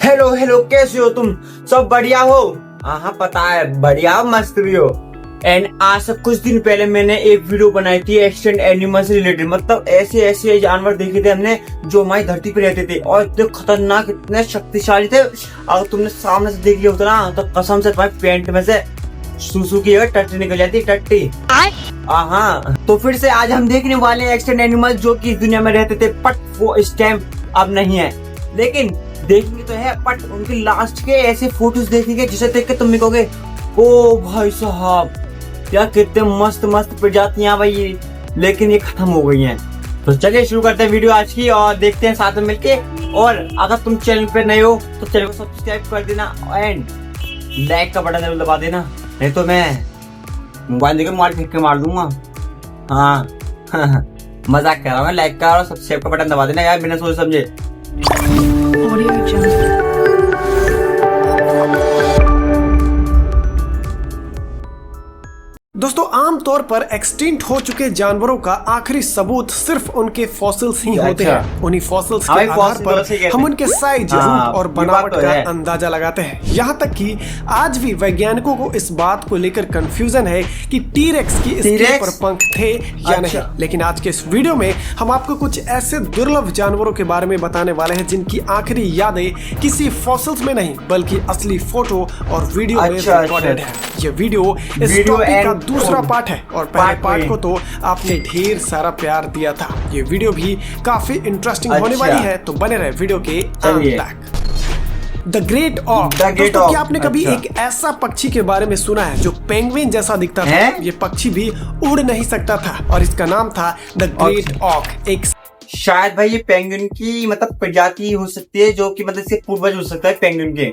Hello hello, कैसे हो तुम? सब बढ़िया हो? हाँ पता है, बढ़िया मस्त भी हो। एंड आज से कुछ दिन पहले मैंने एक वीडियो बनाई थी एक्सटेंट एनिमल से रिलेटेड। मतलब ऐसे ऐसे जानवर देखे थे हमने जो हमारी धरती पे रहते थे और इतने खतरनाक, इतने शक्तिशाली थे। अगर तुमने सामने से देख लिया होता ना तो कसम से तुम्हारे पेंट में से सुसु की टट्टी निकल जाती, टट्टी। हाँ, तो फिर से आज हम देखने वाले हैं एक्सटेंट एनिमल जो कि इस दुनिया में रहते थे, बट वो इस टाइम अब नहीं है। लेकिन देखने तो है, बट उनकी लास्ट के ऐसे फोटोज देखेंगे जिसे देख के तुम कहोगे ओ भाई साहब क्या कितने मस्त मस्त प्रजातियां भाई ये, लेकिन ये खत्म हो गई हैं। तो चलिए शुरू करते हैं वीडियो आज की और देखते हैं साथ में मिलके। और अगर तुम चैनल पे नए हो तो चैनल को सब्सक्राइब कर देना एंड लाइक का बटन जरूर दबा देना, नहीं तो मैं मोबाइल लेकर मार फेंक के मार दूंगा। हाँ मजाक कर रहा हूँ। लाइक का और सब्सक्राइब का बटन दबा देना यार, बिना सोच समझे। दोस्तों, आमतौर पर एक्सटिंक्ट हो चुके जानवरों का आखिरी सबूत सिर्फ उनके फॉसिल्स ही होते हैं। उन्हीं फॉसिल्स के आधार पर हम उनके साइज, रूप और बनावट का अंदाजा लगाते हैं। यहाँ तक कि आज भी वैज्ञानिकों को इस बात को लेकर कंफ्यूजन है कि टी-रेक्स की स्केल पर पंख थे या नहीं। लेकिन आज के इस वीडियो में हम आपको कुछ ऐसे दुर्लभ जानवरों के बारे में बताने वाले हैं जिनकी आखिरी यादें किसी फॉसिल्स में नहीं बल्कि असली फोटो और वीडियो में रिकॉर्डेड है। ये वीडियो इस टॉपिक का दूसरा पार्ट है और पहले पार्ट को तो आपने ढेर सारा प्यार दिया था। ये वीडियो भी काफी इंटरेस्टिंग होने वाली है, तो बने रहे वीडियो के अंत तक। द ग्रेट ऑक। दोस्तों, क्या आपने कभी एक ऐसा पक्षी के बारे में सुना है जो पेंगुइन जैसा दिखता था? ये पक्षी भी उड़ नहीं सकता था और इसका नाम था द ग्रेट ऑक। एक शायद भाई ये पेंगुइन की मतलब प्रजाति हो सकती है जो कि मतलब इसके पूर्वज हो सकता है पेंगुइन के,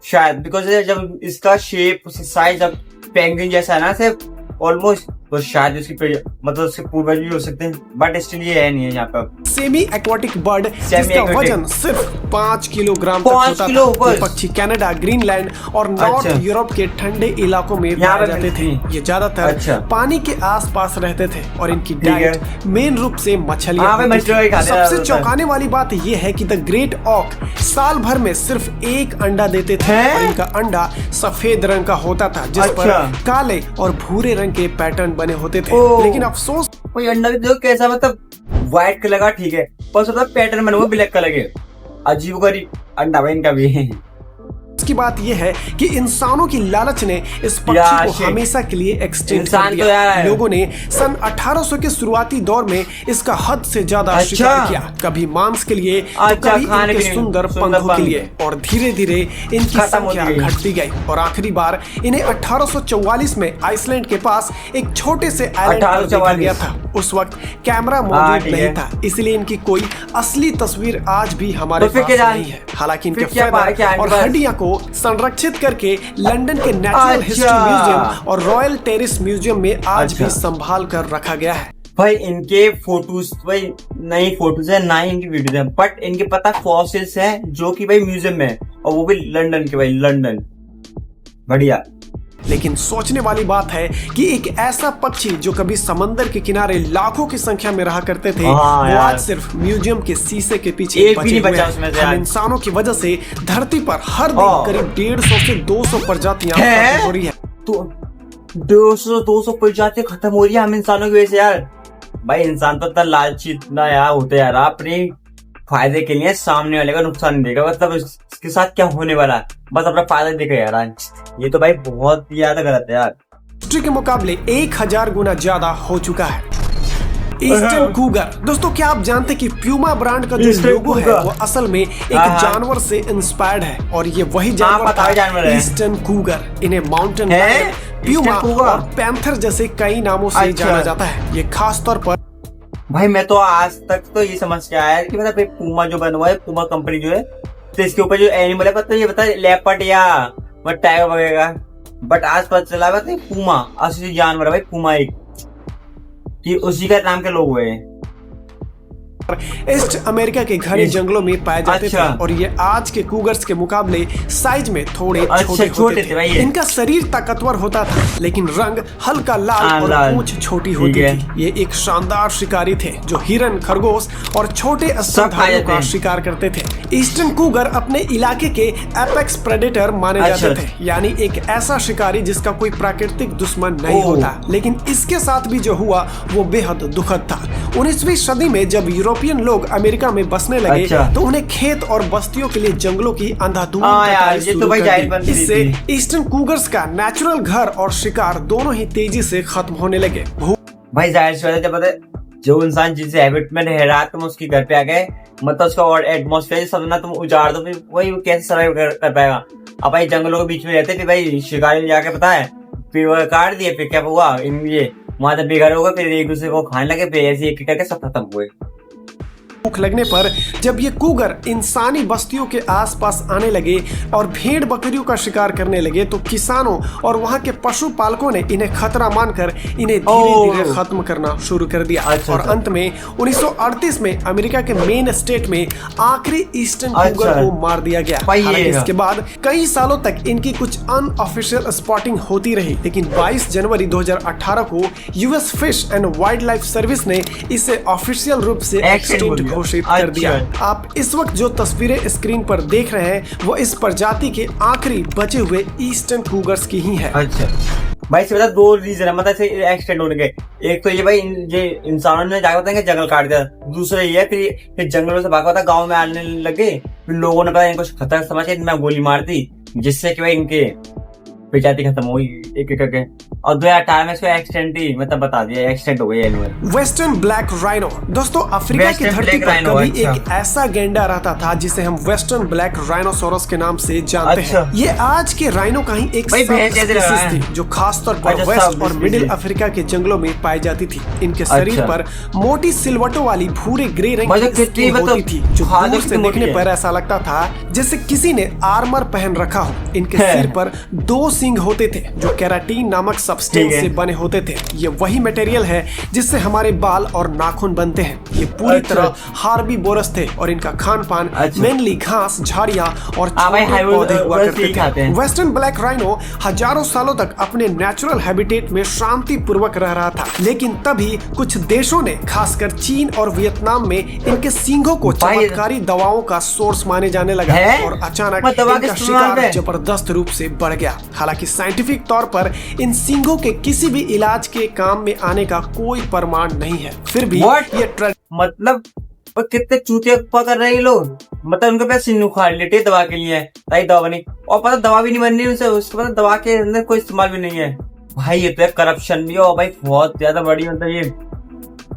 शायद। बिकॉज जब इसका शेप, साइज अब पेंगुइन जैसा है ना सिर्फ ऑलमोस्ट, तो शायद उसकी मतलब उसके पूर्वज भी हो सकते हैं, बट स्टिल ये है नहीं है यहाँ पर। सेमी एक्वाटिक बर्ड जिसका वजन सिर्फ 5 किलोग्राम तक होता था। ये पक्षी कनाडा, ग्रीनलैंड और नॉर्थ यूरोप के ठंडे इलाकों में पाए जाते थे। ये ज्यादातर पानी के आसपास रहते थे और इनकी डाइट मेन रूप से मछलियां। सबसे चौंकाने वाली बात ये है कि द ग्रेट ऑक साल भर में सिर्फ एक अंडा देते थे और इनका अंडा सफेद रंग का होता था जिस पर काले और भूरे रंग के पैटर्न बने होते थे। लेकिन अफसोस, कोई अंडा भी देखो कैसा, मतलब व्हाइट कलर का ठीक है, पर उसका पैटर्न बना हुआ ब्लैक कलर के। अजीब गरीब अंडा भाई इनका भी है। इसकी बात यह है कि इंसानों की लालच ने इस पक्षी को हमेशा के लिए एक्सटिंक्ट कर दिया। लोगों ने सन 1800 के शुरुआती दौर में इसका हद से ज्यादा शिकार किया, कभी मांस के लिए तो कभी इनके सुंदर पंखों के लिए, और धीरे धीरे इनकी संख्या घटती गई और आखिरी बार इन्हें 1844 में आइसलैंड के पास एक छोटे से आइलैंड पर देखा गया था। उस वक्त कैमरा मौजूद नहीं था, इसलिए इनकी कोई असली तस्वीर आज भी हमारे पास नहीं है। हालांकि इनके फैदर और हड्डियां को संरक्षित करके लंदन के नेचुरल हिस्ट्री म्यूजियम और रॉयल टेरिस म्यूजियम में आज भी संभाल कर रखा गया है। भाई इनके फोटोज, भाई नई फोटोज है ना ही इनकी वीडियोज है, बट इनके पता फॉसिल्स हैं जो कि भाई म्यूजियम में, और वो भी लंदन के। भाई लंदन बढ़िया। लेकिन सोचने वाली बात है कि एक ऐसा पक्षी जो कभी समंदर के किनारे लाखों की संख्या में रहा करते थे, वो आज सिर्फ म्यूजियम के शीशे के पीछे बचे हुए हैं। हम इंसानों की वजह से धरती पर हर दिन करीब 150 से 200 प्रजातियां खत्म हो रही है। तो 200 प्रजातियां खत्म हो रही है हम इंसानों की वजह से यार। भाई इंसान तो इतना लालची, इतना यार होते यार, अपने फायदे के लिए सामने वाले का नुकसान नहीं देगा। मतलब इसके साथ क्या होने वाला है, बस अपना फायदा देखेगा यार। ये तो भाई बहुत ज्यादा गलत है यार। हिस्ट्री के मुकाबले 1000 गुना ज्यादा हो चुका है। Eastern Cougar. दोस्तों, क्या आप जानते हैं कि प्यूमा ब्रांड का जो लोगो है वो असल में एक जानवर से इंस्पायर्ड है, और ये वही जानवर था, ईस्टर्न कूगर। इन्हें माउंटेन लायन, प्यूमा और पैंथर जैसे कई नामों से जाना जाता है। ये खास तौर पर भाई मैं तो आज तक तो ये समझ के आया कि मतलब पूमा जो बना हुआ है, पूमा कंपनी जो है, तो इसके ऊपर जो एनिमल है पता ये बता लेपर्ड या टाइगर वगैरह, बट आज पता चला है पूमा असली जानवर है भाई। पूमा एक कि उसी का नाम के लोग हुए हैं। ईस्ट अमेरिका के घने जंगलों में पाए जाते थे और ये आज के कूगर्स के मुकाबले साइज में थोड़े छोटे होते थे। इनका शरीर ताकतवर होता था लेकिन रंग हल्का लाल और पूंछ छोटी होती थी। ये एक शानदार शिकारी थे जो हिरन, खरगोश और छोटे स्तनधारियों का शिकार करते थे। ईस्टर्न कूगर अपने इलाके के एपेक्स प्रेडेटर माने जाते थे, यानी एक ऐसा शिकारी जिसका कोई प्राकृतिक दुश्मन नहीं होता। लेकिन इसके साथ भी जो हुआ वो बेहद दुखद था। 19वीं सदी में जब यूरोपियन लोग अमेरिका में बसने लगे तो उन्हें खेत और बस्तियों के लिए जंगलों की अंधाधुंध कटाई शुरू कर दी। इससे ईस्टर्न कूगर्स का नेचुरल घर और शिकार दोनों ही तेजी से खत्म होने लगे। भाई जाहिर सी बात है, जो इंसान जिस हैबिट में रह रहा तुम उसके घर पे आ गए, मतलब उसका और एटमॉस्फेयर सब ना तुम उजाड़ दो, फिर वही कैसे सर्वाइव कर पाएगा। अब भाई जंगलों के बीच में रहते थे, भाई शिकारी जाके पता है फिर वो काट दिए, फिर क्या हुआ ये वहां तक बेघर होगा, फिर एक दूसरे को खाने लगे, फिर ऐसे एक करके सब खत्म हुए। भूख लगने पर जब ये कूगर इंसानी बस्तियों के आसपास आने लगे और भेड़ बकरियों का शिकार करने लगे तो किसानों और वहां के पशुपालकों ने इन्हें खतरा मानकर इन्हें धीरे-धीरे खत्म करना शुरू कर दिया। और अंत में 1938 में अमेरिका के मेन स्टेट में आखिरी ईस्टर्न कूगर को मार दिया गया। हालांकि इसके बाद कई सालों तक इनकी कुछ अनऑफिशियल स्पॉटिंग होती रही, लेकिन 22 जनवरी 2018 को US fish and wild life service ने इसे ऑफिशियल रूप से एक्सटिंक्ट घोषित कर दिया। आप इस वक्त जो तस्वीरें स्क्रीन पर देख रहे हैं वो इस प्रजाति के आखिरी बचे हुए ईस्टर्न कूगर्स की ही है। अच्छा भाई से बता, दो रीजन है मतलब एक्सटेंड होने के। एक तो ये भाई ये इंसानों ने जाकर बताया जंगल काट दिया, दूसरा ये है फिर जंगलों से भागा था, गाँव में आने लगे, फिर लोगों ने पता इनको खतरा समझ के मैं गोली मार दी, जिससे कि भाई इनके प्रजाति खत्म हुई एक एक करके। और 2018 में इसको एक्सटेंड ही मतलब बता दिया, एक्सटेंड हो गई एनिमल। वेस्टर्न ब्लैक राइनो दोस्तों, अफ्रीका की धरती पर कभी एक ऐसा गेंडा रहता था जिसे हम वेस्टर्न ब्लैक राइनोसोरस के नाम से जानते हैं। ये आज के राइनो का ही एक स्पीशीज थी जो खासतौर पर वेस्ट और मिडिल अफ्रीका के जंगलों में पाई जाती थी। इनके शरीर पर मोटी सिलवटों वाली भूरे ग्रे रंग की स्किन होती थी जो दूर से देखने पर ऐसा लगता था जैसे किसी ने आर्मर पहन रखा हो। इनके सिर पर 2 सींग होते थे जो केराटिन नामक सब्सटेंस से बने होते थे। ये वही मटेरियल है जिससे हमारे बाल और नाखून बनते हैं। ये पूरी तरह हार्बीवोरस थे और इनका खान पान मेनली घास, झाड़ियां और छोटे पौधे हुआ करते थे। वेस्टर्न ब्लैक राइनो हजारों सालों तक अपने नेचुरल हैबिटेट में शांति पूर्वक रह रहा था, लेकिन तभी कुछ देशों ने खासकर चीन और वियतनाम में इनके सींगों को चमत्कारी दवाओं का सोर्स माने जाने लगा और अचानक इनका शिकार जबरदस्त रूप से बढ़ गया। हालांकि साइंटिफिक तौर पर इन सींगों के किसी भी इलाज के काम में आने का कोई प्रमाण नहीं है, फिर भी ये मतलब कितने चूतिया पकड़ रहे हैं लोग, मतलब उनके पास सिन्नू उखाड़ लेते दवा के लिए, ताकि दवा बनी, और पता दवा भी नहीं बन रही उनसे, उसके बाद दवा के अंदर कोई इस्तेमाल भी नहीं है। भाई ये तो करप्शन भी हो भाई, बहुत ज्यादा बड़ी मतलब ये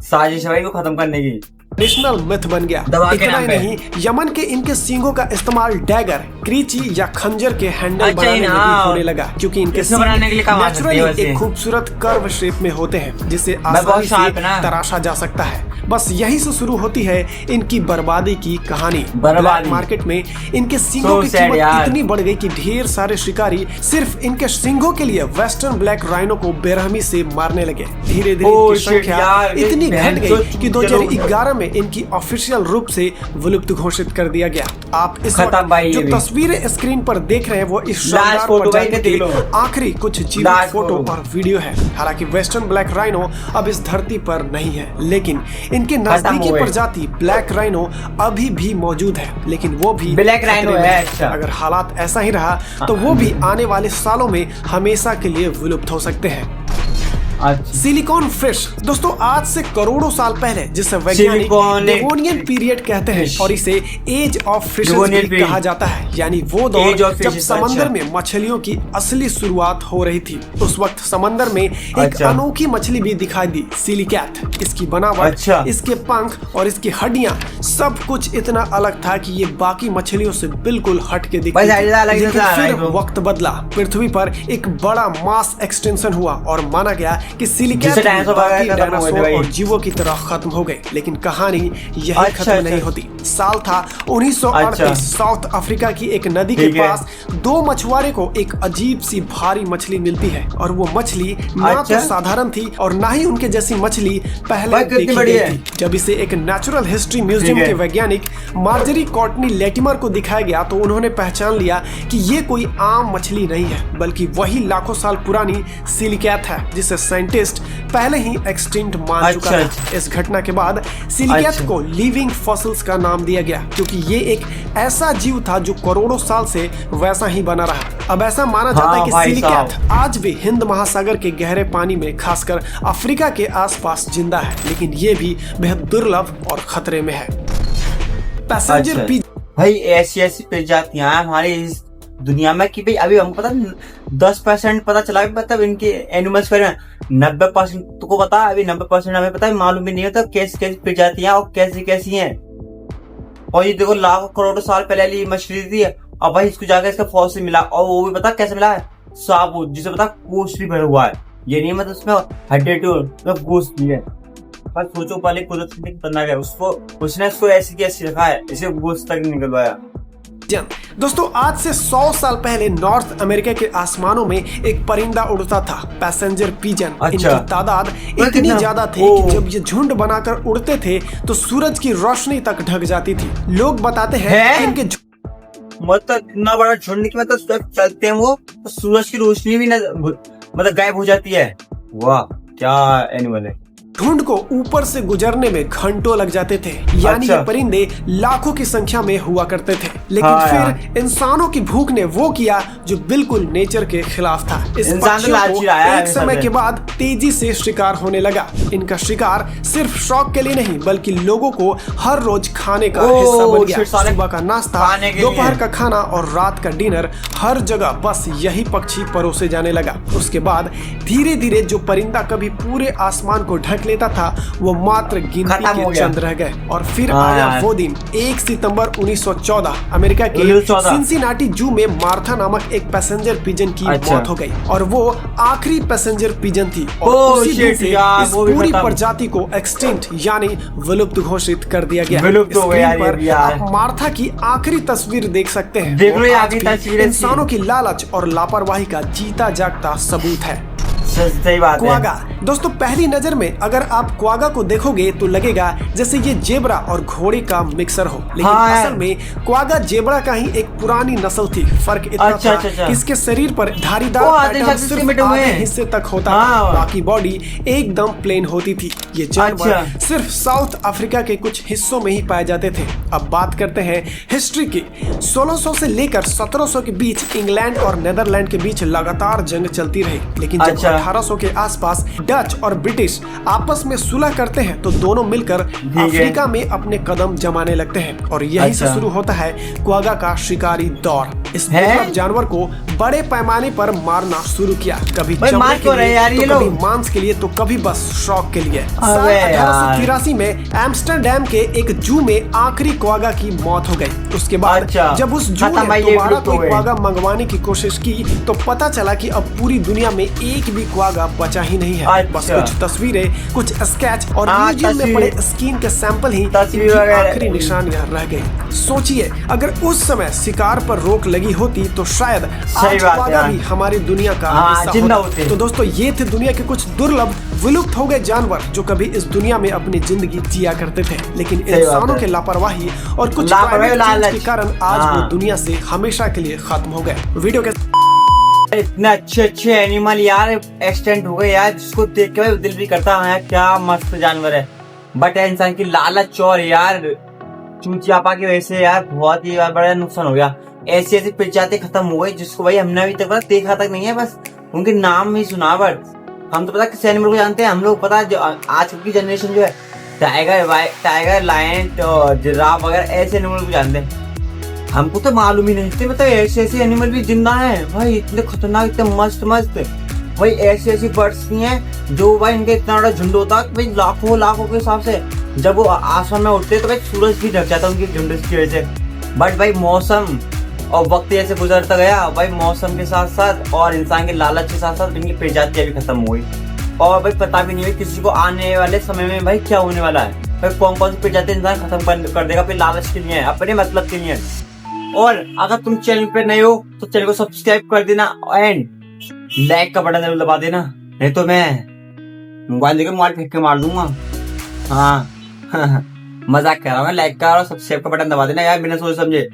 साजिश है भाई को खत्म करने की। नेशनल मिथ बन गया। इतना ही नहीं, यमन के इनके सींगों का इस्तेमाल डैगर, क्रीची या खंजर के हैंडल बनाने में भी होने लगा, क्योंकि इनके सींग नेचुरली एक खूबसूरत कर्व शेप में होते हैं जिसे आसानी से तराशा जा सकता है। बस यही से शुरू होती है इनकी बर्बादी की कहानी। ब्लैक मार्केट में इनके सींगों की कीमत इतनी बढ़ गई कि ढेर सारे शिकारी सिर्फ इनके सींगों के लिए वेस्टर्न ब्लैक राइनो को बेरहमी से मारने लगे। धीरे धीरे इनकी संख्या इतनी घट गई कि 2011 में इनकी ऑफिशियल रूप से विलुप्त घोषित कर दिया गया। आप इस वक्त जो तस्वीरें स्क्रीन पर देख रहे हैं वो इस शानदार प्रजाति के आखिरी कुछ जीवित फोटो और वीडियो है। हालांकि वेस्टर्न ब्लैक राइनो अब इस धरती पर नहीं है, लेकिन इनके नजदीकी प्रजाति ब्लैक राइनो अभी भी मौजूद है, लेकिन वो भी ब्लैक राइनो है। अच्छा। अगर हालात ऐसा ही रहा तो वो भी आने वाले सालों में हमेशा के लिए विलुप्त हो सकते हैं। सिलिकॉन फिश दोस्तों, आज से करोड़ों साल पहले जिसे वैज्ञानिक डेवोनियन पीरियड कहते हैं और इसे एज ऑफ फिशेस भी कहा जाता है, यानी वो दौर जब समंदर में मछलियों की असली शुरुआत हो रही थी। उस वक्त समंदर में एक अनोखी मछली भी दिखाई दी, सिलिकैट। इसकी बनावट, इसके पंख और इसकी हड्डियां सब कुछ इतना अलग था कि ये बाकी मछलियों से बिल्कुल हट के दिखती थी। फिर वक्त बदला, पृथ्वी पर एक बड़ा मास एक्सटेंशन हुआ और माना गया कि सिलिकैत डायनासोर और जीवों की तरह खत्म हो गए, लेकिन कहानी यही खत्म नहीं होती। साल था 1938। साउथ अफ्रीका की एक नदी के पास दो मछुआरे को एक अजीब सी भारी मछली मिलती है, और वो मछली ना तो साधारण थी और ना ही उनके जैसी मछली पहले देखी गई थी। जब इसे एक नेचुरल हिस्ट्री म्यूजियम के वैज्ञानिक मार्जरी कॉर्टनी लेटिमर को दिखाया गया तो उन्होंने पहचान लिया कि ये कोई आम मछली नहीं है, बल्कि वही लाखों साल पुरानी सिलिकैत है जिसे साइंटिस्ट पहले ही एक्सटिंक्ट मान चुका था। इस घटना के बाद सिलिकैत को लिविंग फॉसिल्स का नाम दिया गया, क्योंकि ये एक ऐसा जीव था जो करोड़ों साल से वैसा ही बना रहा। अब ऐसा माना जाता है कि सिलिकैत आज भी हिंद महासागर के गहरे पानी में, खासकर अफ्रीका के आसपास जिंदा है, लेकिन ये भी बेहद दुर्लभ और खतरे में है। पैसेंजर भाई ऐसी प्रजातियां हमारी इस दुनिया में कि भाई अभी हमको पता 10% पता चला, मतलब इनके एनिमल्स पर 90% तुमको पता, अभी 90% हमें पता है, मालूम भी नहीं होता कैसी कैसी प्रजातियां और कैसी कैसी हैं। और ये देखो लाखों करोड़ों साल पहले वाली मछली थी, और भाई इसको जाकर इसका फॉसिल मिला, और वो भी पता कैसे मिला है, साबुत, जिसे पता गोश्त भी भरा हुआ है। ये नहीं मतलब उसमें हड्डी गोश्त भी है। पर सोचो पहले कुदरत ने बना गया उसको, उसने उसको ऐसी कैसी रखा है, इसे गोश्त तक निकलवाया। दोस्तों आज से 100 साल पहले नॉर्थ अमेरिका के आसमानों में एक परिंदा उड़ता था, पैसेंजर पिजन। इनकी तादाद इतनी ज्यादा थी कि जब ये झुंड बनाकर उड़ते थे तो सूरज की रोशनी तक ढक जाती थी। लोग बताते हैं कि इनके मतलब इतना बड़ा झुंड की मतलब चलते हैं वो तो सूरज की रोशनी भी मतलब गायब हो जाती है। वाह क्या एनिमल है। झुंड को ऊपर से गुजरने में घंटों लग जाते थे, यानी ये परिंदे लाखों की संख्या में हुआ करते थे। लेकिन फिर इंसानों की भूख ने वो किया जो बिल्कुल नेचर के खिलाफ था। इस पक्षियों को एक समय के बाद तेजी से शिकार होने लगा। इनका शिकार सिर्फ शौक के लिए नहीं बल्कि लोगों को हर रोज खाने का हिस्सा बन गया। सुबह का नाश्ता, दोपहर का खाना और रात का डिनर, हर जगह बस यही पक्षी परोसे जाने लगा। उसके बाद धीरे धीरे जो परिंदा कभी पूरे आसमान को ढक लेता था वो मात्र गिनती के चंद रह गए। और फिर आया वो दिन 1 सितंबर 1914, अमेरिका के सिंसिनाटी जू में मार्था नामक एक पैसेंजर पिजन की मौत हो गई, और वो आखिरी पैसेंजर पिजन थी। और उसी दिन से इस पूरी प्रजाति को एक्सटिंक्ट यानी विलुप्त घोषित कर दिया गया। स्क्रीन पर आप मार्था की आखिरी तस्वीर देख सकते हैं। इंसानों की लालच और लापरवाही का जीता जागता सबूत है। सही बात क्वागा। दोस्तों पहली नजर में अगर आप क्वागा को देखोगे तो लगेगा जैसे ये जेब्रा और घोड़े का मिक्सर हो, लेकिन असल में क्वागा जेब्रा का ही एक पुरानी नस्ल थी। फर्क इतना था कि इसके शरीर पर धारीदार पैटर्न सिर्फ आधे हिस्से तक होता था, बाकी बॉडी एकदम प्लेन होती थी। ये जानवर सिर्फ साउथ अफ्रीका के कुछ हिस्सों में ही पाए जाते थे। अब बात करते हैं हिस्ट्री की। 1600 से लेकर 1700 के बीच इंग्लैंड और नेदरलैंड के बीच लगातार जंग चलती रही, लेकिन जब 1800 के आसपास डच और ब्रिटिश आपस में सुलह करते हैं तो दोनों मिलकर अफ्रीका में अपने कदम जमाने लगते हैं, और यहीं से शुरू होता है क्वागा का शिकारी दौर। इस दुर्लभ जानवर को बड़े पैमाने पर मारना शुरू किया, कभी चमड़े के लिए तो कभी मांस के लिए तो कभी बस शौक के लिए। साल 1883 में एम्स्टर्डम के एक जू में आखिरी क्वागा की मौत हो गई। उसके बाद जब उस जू ने दोबारा कोई क्वागा मंगवाने की कोशिश की तो पता चला कि अब पूरी दुनिया में एक भी क्वागा बचा ही नहीं है। बस कुछ तस्वीरें, कुछ स्केच और म्यूजियम में पड़े स्किन के सैंपल ही आखिरी निशानियां रह गई। सोचिए अगर उस समय शिकार पर रोक लगी होती तो शायद आज क्वागा भी हमारी दुनिया का हिस्सा होता। तो दोस्तों ये थे दुनिया के कुछ दुर्लभ विलुप्त हो गए जानवर जो कभी इस दुनिया में अपनी जिंदगी जिया करते थे, लेकिन इंसानों के लापरवाही और कुछ के कारण आज वो दुनिया से हमेशा के लिए खत्म हो गए। वीडियो के इतने अच्छे एनिमल यार एक्सटेंट हो गए यार, जिसको देख के दिल भी करता है क्या मस्त जानवर है। बट इंसान की लालच और यार चूचियापा की वजह से यार बहुत ही बड़ा नुकसान हो गया। ऐसी ऐसी प्रजाति खत्म हो गई जिसको भाई हमने अभी तक देखा तक नहीं है, बस उनके नाम ही सुना। बट हम तो पता किस एनिमल को जानते हैं, हम लोग पता जो आज की जनरेशन जो है टाइगर, लायन, जिराफ वगैरह ऐसे एनिमल को जानते हैं। हमको तो मालूम ही नहीं थे मतलब ऐसे ऐसे एनिमल भी जिंदा हैं भाई, इतने खतरनाक, इतने मस्त भाई। ऐसी ऐसी बर्ड्स भी हैं जो भाई इनका इतना बड़ा झुंड होता है भाई, लाखों के हिसाब से जब वो आसमान में उठते तो भाई सूरज भी ढक जाता है उनके झुंड की वजह से। बट भाई मौसम और वक्त ऐसे गुजरता गया भाई, मौसम के साथ साथ और इंसान के लालच के साथ साथ इनकी प्रजातियां भी खत्म हो गई। और भाई पता भी नहीं है किसी को आने वाले समय में भाई क्या होने वाला है। भाई कौन कौन से प्रजाति इंसान खत्म कर देगा, फिर लालच के लिए, अपने मतलब के लिए। और अगर तुम चैनल पे नए हो तो चैनल को सब्सक्राइब कर देना एंड लाइक का बटन जरूर दबा देना, नहीं तो मैं मोबाइल लेके मोबाइल फेंक के मार दूंगा। हाँ मजाक कर रहा हूँ। लाइक का और सब्सक्राइब का बटन दबा देना यार, बिना सोच समझे।